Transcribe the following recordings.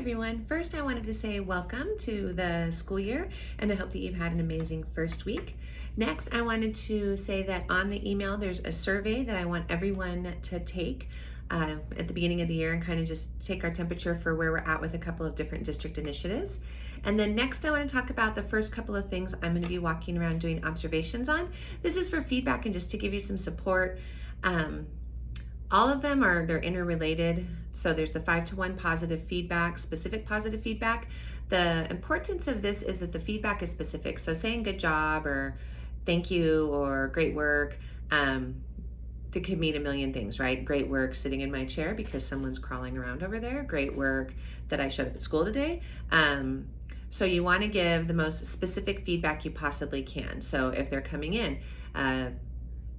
everyone. First, I wanted to say welcome to the school year, and I hope that you've had an amazing first week. Next, I wanted to say that on the email, there's a survey that I want everyone to take at the beginning of the year and kind of just take our temperature for where we're at with a couple of different district initiatives. And then next, I want to talk about the first couple of things I'm going to be walking around doing observations on. This is for feedback and just to give you some support. All of them they're interrelated. So there's the 5-to-1 positive feedback, specific positive feedback. The importance of this is that the feedback is specific. So saying good job or thank you or great work, that could mean a million things, right? Great work sitting in my chair because someone's crawling around over there. Great work that I showed up at school today. So you want to give the most specific feedback you possibly can. So if they're coming in,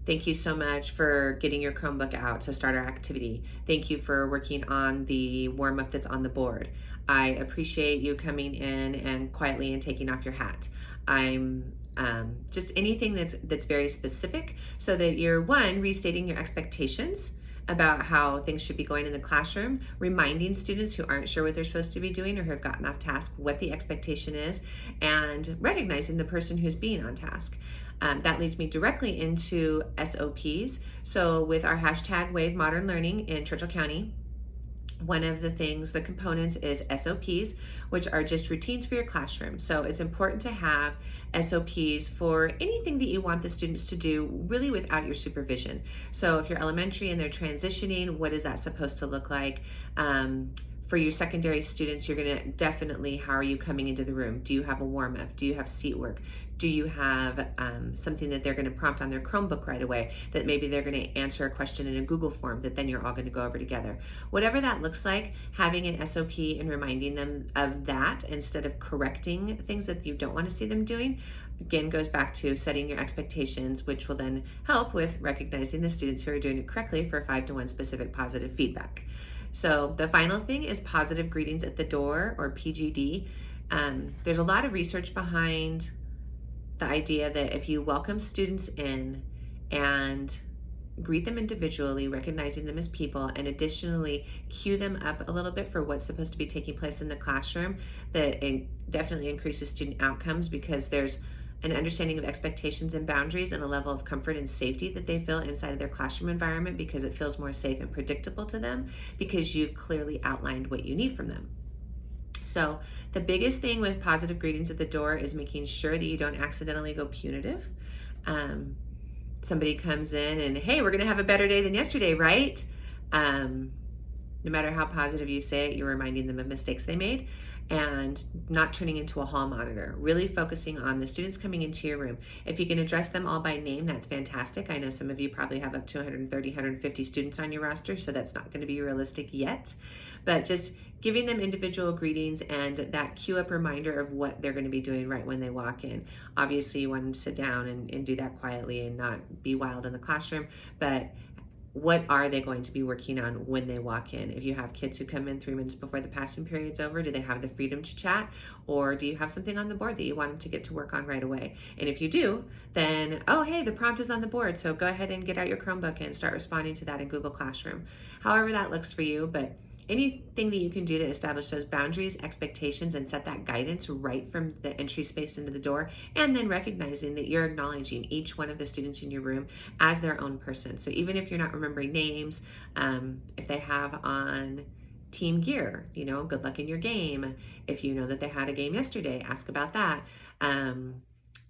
thank you so much for getting your Chromebook out to start our activity. Thank you for working on the warm-up that's on the board. I appreciate you coming in and quietly and taking off your hat. I'm just anything that's very specific so that you're restating your expectations about how things should be going in the classroom, reminding students who aren't sure what they're supposed to be doing or who have gotten off task what the expectation is, and recognizing the person who's being on task. That leads me directly into SOPs. So with our hashtag Wave Modern Learning in Churchill County, one of the components is SOPs, which are just routines for your classroom. So it's important to have SOPs for anything that you want the students to do really without your supervision. So if you're elementary and they're transitioning, what is that supposed to look like? For your secondary students, you're gonna definitely, how are you coming into the room? Do you have a warm up? Do you have seat work? Do you have something that they're gonna prompt on their Chromebook right away, that maybe they're gonna answer a question in a Google form that then you're all gonna go over together? Whatever that looks like, having an SOP and reminding them of that instead of correcting things that you don't wanna see them doing, again, goes back to setting your expectations, which will then help with recognizing the students who are doing it correctly for 5-to-1 specific positive feedback. So the final thing is positive greetings at the door, or PGD. There's a lot of research behind the idea that if you welcome students in and greet them individually, recognizing them as people, and additionally cue them up a little bit for what's supposed to be taking place in the classroom, that it definitely increases student outcomes because there's an understanding of expectations and boundaries and a level of comfort and safety that they feel inside of their classroom environment because it feels more safe and predictable to them because you've clearly outlined what you need from them. So the biggest thing with positive greetings at the door is making sure that you don't accidentally go punitive. Somebody comes in and, hey, we're gonna have a better day than yesterday, right? No matter how positive you say it, you're reminding them of mistakes they made, and not turning into a hall monitor, really focusing on the students coming into your room. If you can address them all by name, that's fantastic. I know some of you probably have up to 130, 150 students on your roster, so that's not gonna be realistic yet, but just giving them individual greetings and that cue up reminder of what they're gonna be doing right when they walk in. Obviously, you want them to sit down and do that quietly and not be wild in the classroom, but what are they going to be working on when they walk in? If you have kids who come in 3 minutes before the passing period's over, do they have the freedom to chat? Or do you have something on the board that you want them to get to work on right away? And if you do, then, oh, hey, the prompt is on the board. So go ahead and get out your Chromebook and start responding to that in Google Classroom. However that looks for you, but anything that you can do to establish those boundaries, expectations, and set that guidance right from the entry space into the door, and then recognizing that you're acknowledging each one of the students in your room as their own person. So even if you're not remembering names, if they have on team gear, good luck in your game. If you know that they had a game yesterday, ask about that.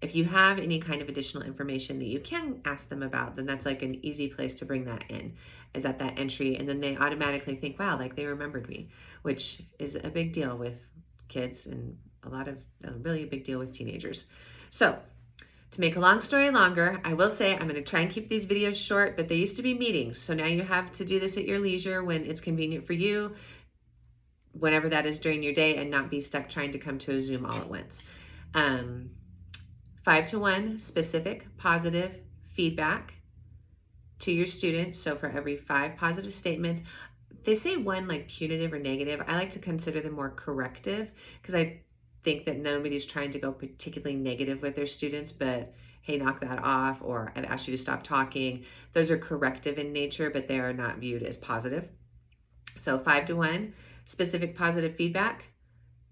If you have any kind of additional information that you can ask them about, then that's like an easy place to bring that in, is at that entry. And then they automatically think, wow, like they remembered me, which is a big deal with kids and really a big deal with teenagers. So to make a long story longer, I will say I'm going to try and keep these videos short, but they used to be meetings. So now you have to do this at your leisure when it's convenient for you, whenever that is during your day, and not be stuck trying to come to a Zoom all at once. 5-to-1 specific positive feedback to your students. So for every 5 positive statements, they say 1 like punitive or negative. I like to consider them more corrective because I think that nobody's trying to go particularly negative with their students, but hey, knock that off, or I've asked you to stop talking. Those are corrective in nature, but they are not viewed as positive. So 5-to-1 specific positive feedback,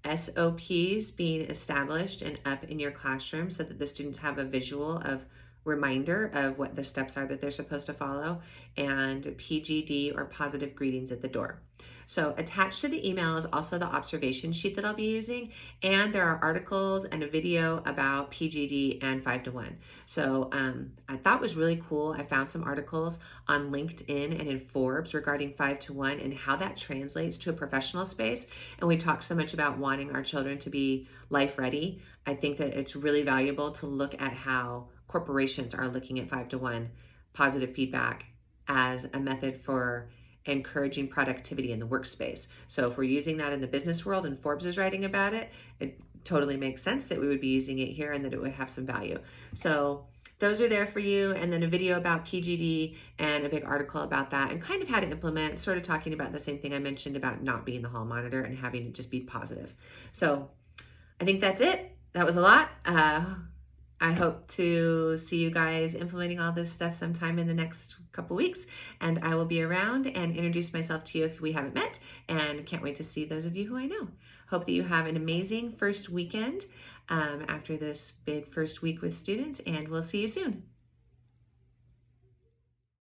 SOPs being established and up in your classroom so that the students have a visual of reminder of what the steps are that they're supposed to follow, and PGD or positive greetings at the door. So attached to the email is also the observation sheet that I'll be using, and there are articles and a video about PGD and 5 to 1. So I thought was really cool. I found some articles on LinkedIn and in Forbes regarding 5 to 1 and how that translates to a professional space. And we talk so much about wanting our children to be life ready. I think that it's really valuable to look at how corporations are looking at 5 to 1 positive feedback as a method for encouraging productivity in the workspace. So if we're using that in the business world and Forbes is writing about it, it totally makes sense that we would be using it here and that it would have some value. So those are there for you, and then a video about PGD and a big article about that and kind of how to implement, sort of talking about the same thing I mentioned about not being the hall monitor and having it just be positive. So I think that's it. That was a lot. I hope to see you guys implementing all this stuff sometime in the next couple weeks, and I will be around and introduce myself to you if we haven't met, and can't wait to see those of you who I know. Hope that you have an amazing first weekend after this big first week with students, and we'll see you soon.